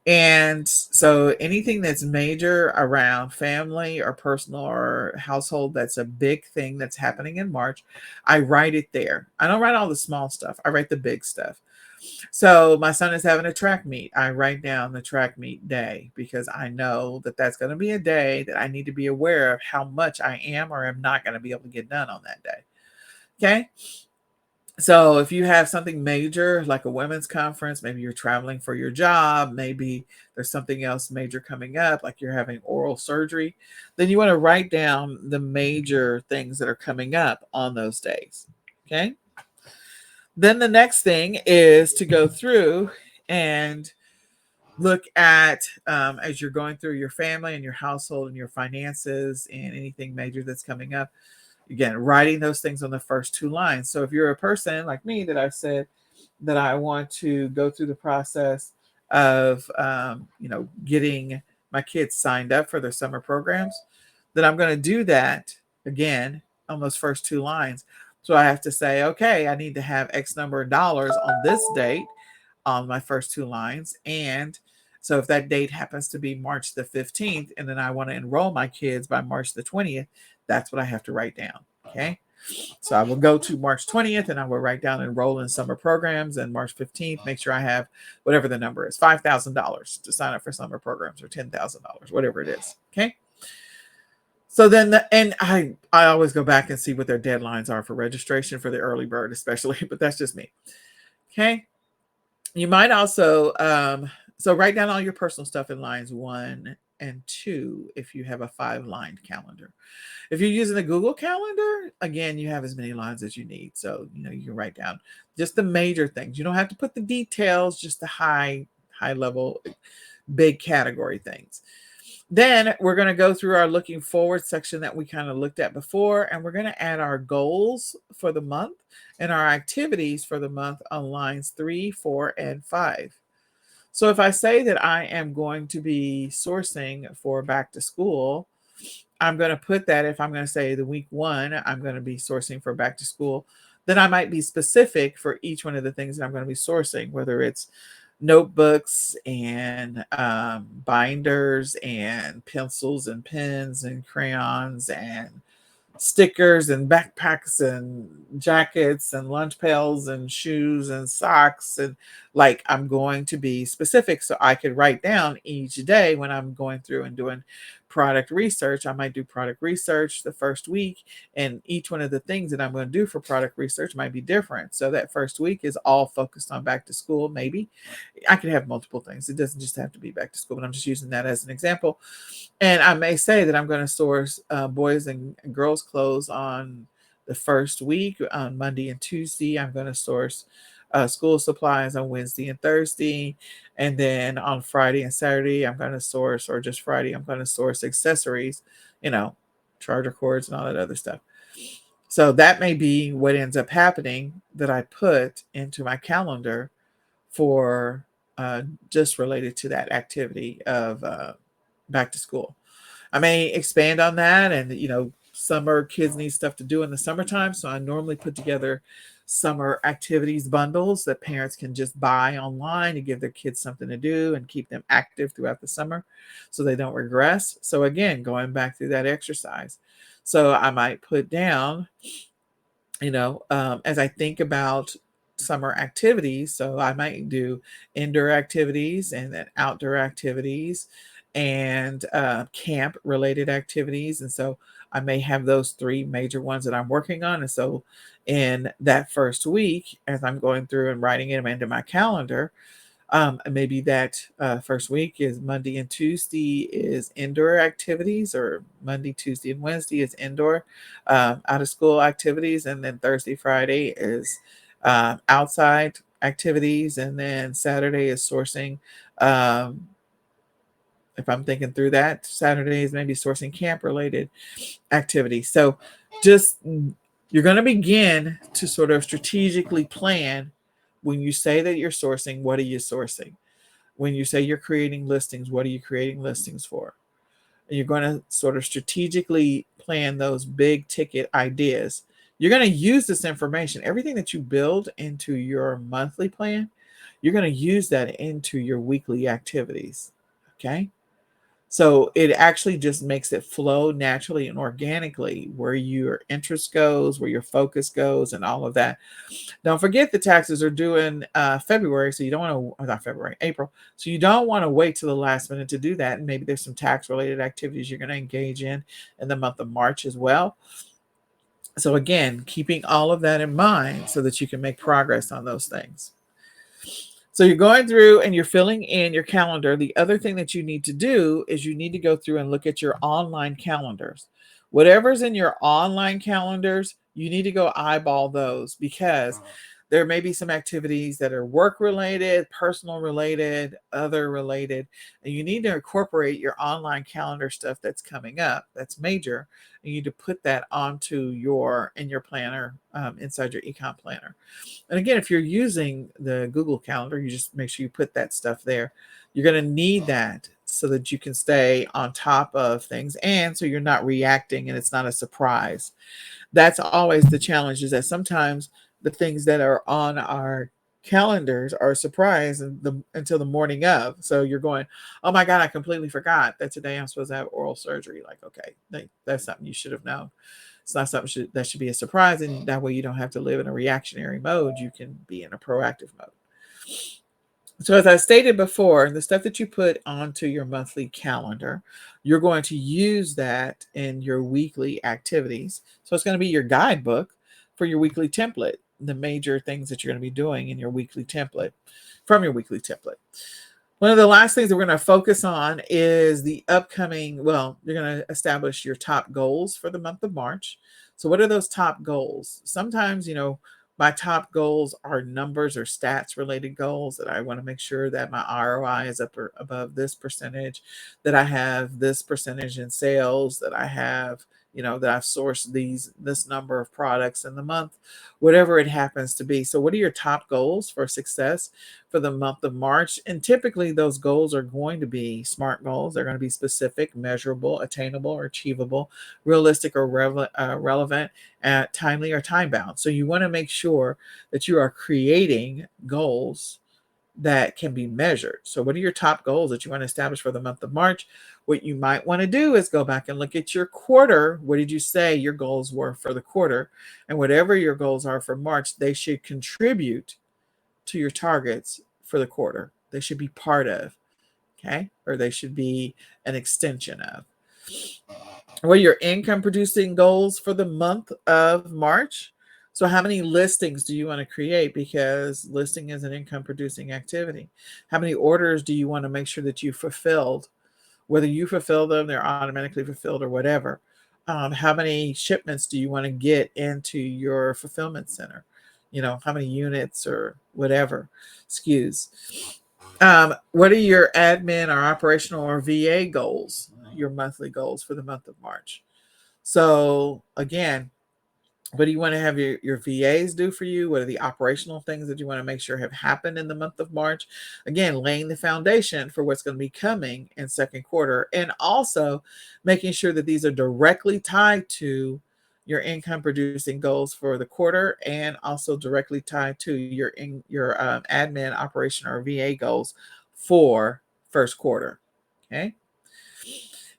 And so anything that's major around family or personal or household, that's a big thing that's happening in March, I write it there. I don't write all the small stuff. I write the big stuff. So my son is having a track meet. I write down the track meet day because I know that that's going to be a day that I need to be aware of how much I am or am not going to be able to get done on that day. Okay. So if you have something major like a women's conference, maybe you're traveling for your job, maybe there's something else major coming up, like you're having oral surgery, then you want to write down the major things that are coming up on those days. Okay. Then the next thing is to go through and look at, as you're going through your family and your household and your finances and anything major that's coming up, again, writing those things on the first 2 lines. So if you're a person like me that I've said that I want to go through the process of, getting my kids signed up for their summer programs, then I'm going to do that again on those first 2 lines. So I have to say, okay, I need to have X number of dollars on this date on my first 2 lines. And so if that date happens to be March the 15th, and then I want to enroll my kids by March the 20th, that's what I have to write down. Okay. So I will go to March 20th and I will write down enroll in summer programs, and March 15th, make sure I have whatever the number is, $5,000 to sign up for summer programs, or $10,000, whatever it is. Okay. So then, I always go back and see what their deadlines are for registration for the early bird, especially, but that's just me. Okay. You might also, so write down all your personal stuff in lines 1 and 2 if you have a 5-line calendar. If you're using a Google Calendar, again, you have as many lines as you need. So, you can write down just the major things. You don't have to put the details, just the high level, big category things. Then we're going to go through our looking forward section that we kind of looked at before, and we're going to add our goals for the month and our activities for the month on lines 3, 4, and 5. So if I say that I am going to be sourcing for back to school, I'm going to put that, if I'm going to say the week 1, I'm going to be sourcing for back to school, then I might be specific for each one of the things that I'm going to be sourcing, whether it's notebooks and binders and pencils and pens and crayons and stickers and backpacks and jackets and lunch pails and shoes and socks. And like, I'm going to be specific so I could write down each day when I'm going through and doing product research. I might do product research the first week, and each one of the things that I'm going to do for product research might be different. So that first week is all focused on back to school. Maybe I could have multiple things. It doesn't just have to be back to school, but I'm just using that as an example. And I may say that I'm going to source boys and girls clothes on the first week. On Monday and Tuesday, I'm going to source school supplies on Wednesday and Thursday. And then on Friday and Saturday, I'm going to source, or just Friday, I'm going to source accessories, charger cords and all that other stuff. So that may be what ends up happening, that I put into my calendar for just related to that activity of back to school. I may expand on that, and summer kids need stuff to do in the summertime, so I normally put together summer activities bundles that parents can just buy online to give their kids something to do and keep them active throughout the summer so they don't regress. So again, going back through that exercise. So I might put down, as I think about summer activities, so I might do indoor activities and then outdoor activities and camp related activities. And so I may have those three major ones that I'm working on. And so in that first week, as I'm going through and writing them into my calendar, maybe that first week is Monday and Tuesday is indoor activities, or Monday, Tuesday, and Wednesday is indoor out of school activities, and then Thursday, Friday is outside activities, and then Saturday is sourcing. If I'm thinking through that, Saturday is maybe sourcing camp related activities. So just you're going to begin to sort of strategically plan. When you say that you're sourcing, what are you sourcing? When you say you're creating listings, what are you creating listings for? And you're going to sort of strategically plan those big ticket ideas. You're going to use this information, everything that you build into your monthly plan, you're going to use that into your weekly activities. Okay. So it actually just makes it flow naturally and organically where your interest goes, where your focus goes, and all of that. Don't forget the taxes are due in February, so you don't want to, not February, April. So you don't want to wait till the last minute to do that. And maybe there's some tax related activities you're going to engage in the month of March as well. So again, keeping all of that in mind so that you can make progress on those things. So you're going through and you're filling in your calendar. The other thing that you need to do is you need to go through and look at your online calendars. Whatever's in your online calendars, you need to go eyeball those, because there may be some activities that are work related, personal related, other related, and you need to incorporate your online calendar stuff that's coming up, that's major. You need to put that onto in your planner, inside your ecom planner. And again, if you're using the Google Calendar, you just make sure you put that stuff there. You're going to need that so that you can stay on top of things, and so you're not reacting and it's not a surprise. That's always the challenge, is that sometimes the things that are on our calendars are a surprise until the morning of. So you're going, oh my God, I completely forgot that today I'm supposed to have oral surgery. Like, okay, that's something you should have known. It's not something that should be a surprise. And that way you don't have to live in a reactionary mode. You can be in a proactive mode. So as I stated before, the stuff that you put onto your monthly calendar, you're going to use that in your weekly activities. So it's going to be your guidebook for your weekly template, the major things that you're going to be doing in your weekly template, from your weekly template. One of the last things that we're going to focus on is the upcoming, you're going to establish your top goals for the month of March. So what are those top goals? Sometimes, my top goals are numbers or stats related goals, that I want to make sure that my ROI is up or above this percentage, that I have this percentage in sales, that I have that I've sourced this number of products in the month, whatever it happens to be. So what are your top goals for success for the month of March? And typically those goals are going to be SMART goals. They're going to be specific, measurable, attainable, or achievable, realistic or relevant, timely or time bound. So you want to make sure that you are creating goals that can be measured. So what are your top goals that you want to establish for the month of March? What you might want to do is go back and look at your quarter. What did you say your goals were for the quarter? And whatever your goals are for March, they should contribute to your targets for the quarter. They should be part of, okay? Or they should be an extension of. What are your income producing goals for the month of March? So how many listings do you want to create? Because listing is an income producing activity. How many orders do you want to make sure that you fulfilled? Whether you fulfill them, they're automatically fulfilled or whatever. How many shipments do you want to get into your fulfillment center? How many units or whatever, SKUs. What are your admin or operational or VA goals, your monthly goals for the month of March? So again, what do you want to have your VAs do for you? What are the operational things that you want to make sure have happened in the month of March? Again, laying the foundation for what's going to be coming in second quarter, and also making sure that these are directly tied to your income producing goals for the quarter, and also directly tied to your admin, operation, or VA goals for first quarter. Okay.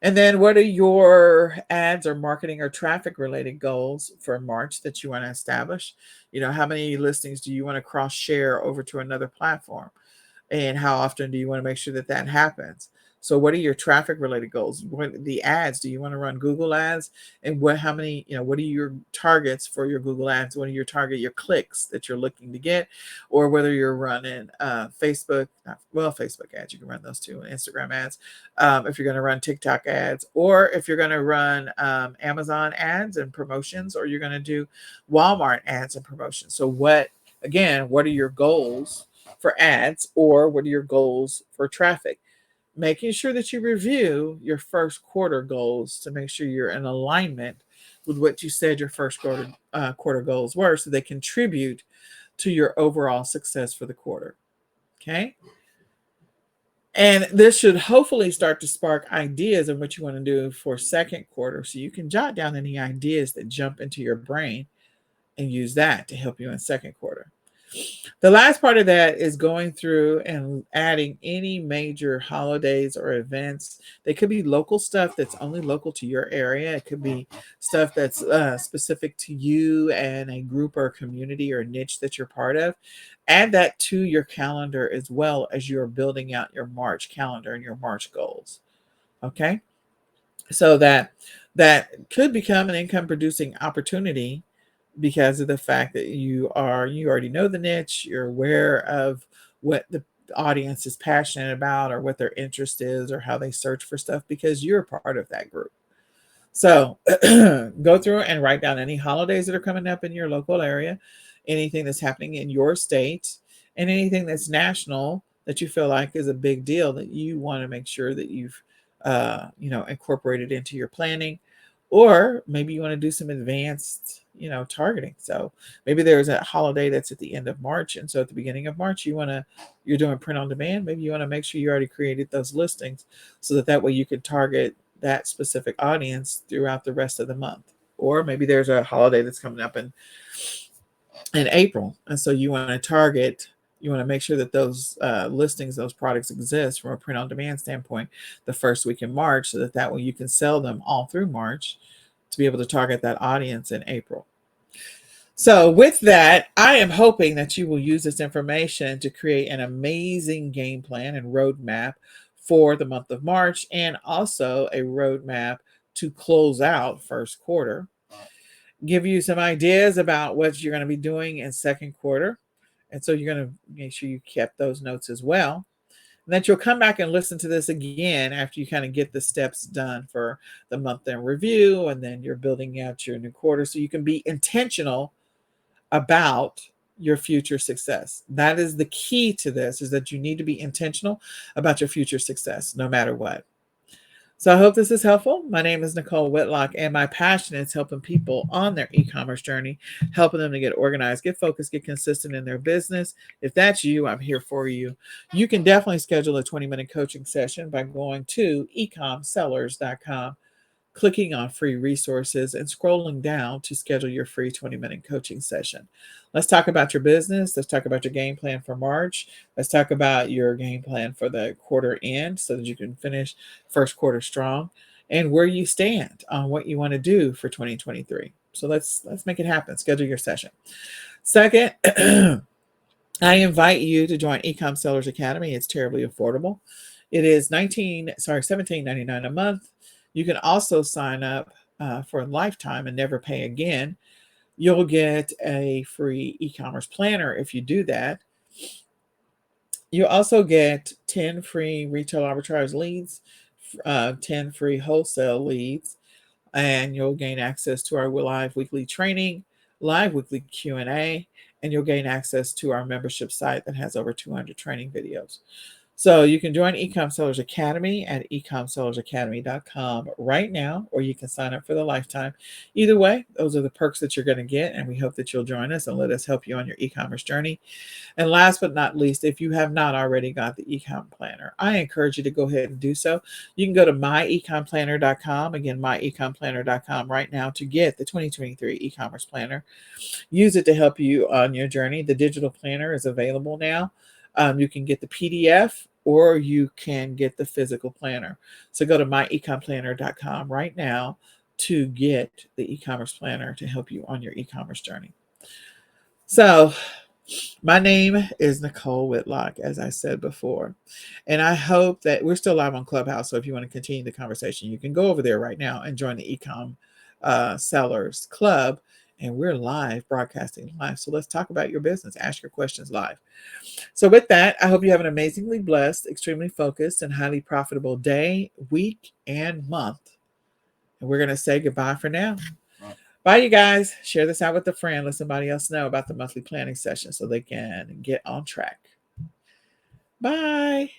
And then what are your ads or marketing or traffic related goals for March that you want to establish? How many listings do you want to cross share over to another platform? And how often do you want to make sure that that happens? So what are your traffic related goals? What the ads? Do you want to run Google ads? And how many, what are your targets for your Google ads? What are your clicks that you're looking to get? Or whether you're running Facebook ads, you can run those too, and Instagram ads. If you're going to run TikTok ads, or if you're going to run Amazon ads and promotions, or you're going to do Walmart ads and promotions. So what are your goals for ads, or what are your goals for traffic? Making sure that you review your first quarter goals to make sure you're in alignment with what you said your first quarter goals were, so they contribute to your overall success for the quarter. Okay. And this should hopefully start to spark ideas of what you want to do for second quarter, so you can jot down any ideas that jump into your brain and use that to help you in second quarter. The last part of that is going through and adding any major holidays or events. They could be local stuff that's only local to your area. It could be stuff that's specific to you and a group or community or niche that you're part of. Add that to your calendar as well as you're building out your March calendar and your March goals. Okay. So that could become an income producing opportunity, because of the fact that you already know the niche, you're aware of what the audience is passionate about, or what their interest is, or how they search for stuff, because you're part of that group. So go through and write down any holidays that are coming up in your local area, anything that's happening in your state, and anything that's national that you feel like is a big deal that you want to make sure that you've incorporated into your planning. Or maybe you want to do some advanced targeting. So maybe there's a holiday that's at the end of March, and so at the beginning of March you're doing print on demand. Maybe you want to make sure you already created those listings, so that way you can target that specific audience throughout the rest of the month. Or maybe there's a holiday that's coming up in April, and so you want to make sure that those listings, those products exist from a print on demand standpoint the first week in March, so that way you can sell them all through March to be able to target that audience in April. So with that, I am hoping that you will use this information to create an amazing game plan and roadmap for the month of March, and also a roadmap to close out first quarter. Give you some ideas about what you're going to be doing in second quarter. And so you're going to make sure you kept those notes as well. And that you'll come back and listen to this again after you kind of get the steps done for the month end review, and then you're building out your new quarter, so you can be intentional about your future success. That is the key to this, is that you need to be intentional about your future success no matter what. So I hope this is helpful. My name is Nicole Whitlock, and my passion is helping people on their e-commerce journey, helping them to get organized, get focused, get consistent in their business. If that's you, I'm here for you. You can definitely schedule a 20-minute coaching session by going to ecommsellers.com, clicking on free resources, and scrolling down to schedule your free 20-minute coaching session. Let's talk about your business. Let's talk about your game plan for March. Let's talk about your game plan for the quarter end so that you can finish first quarter strong, and where you stand on what you want to do for 2023. So let's make it happen. Schedule your session. Second, I invite you to join Ecom Sellers Academy. It's terribly affordable. It is $17.99 a month. You can also sign up for a lifetime and never pay again. You'll get a free e-commerce planner if you do that. You also get 10 free retail arbitrage leads, 10 free wholesale leads, and you'll gain access to our live weekly training, live weekly Q&A, and you'll gain access to our membership site that has over 200 training videos. So you can join Ecom Sellers Academy at ecommsellersacademy.com right now, or you can sign up for the lifetime. Either way, those are the perks that you're going to get, and we hope that you'll join us and let us help you on your e-commerce journey. And last but not least, if you have not already got the eCom planner, I encourage you to go ahead and do so. You can go to myecomplanner.com, again, myecomplanner.com right now to get the 2023 e-commerce planner. Use it to help you on your journey. The digital planner is available now. You can get the PDF or you can get the physical planner. So go to myecomplanner.com right now to get the e-commerce planner to help you on your e-commerce journey. So my name is Nicole Whitlock, as I said before, and I hope that we're still live on Clubhouse. So if you want to continue the conversation, you can go over there right now and join the eCom Sellers Club. And we're live, broadcasting live. So let's talk about your business. Ask your questions live. So with that, I hope you have an amazingly blessed, extremely focused, and highly profitable day, week, and month. And we're going to say goodbye for now. Bye, you guys. Share this out with a friend. Let somebody else know about the monthly planning session so they can get on track. Bye.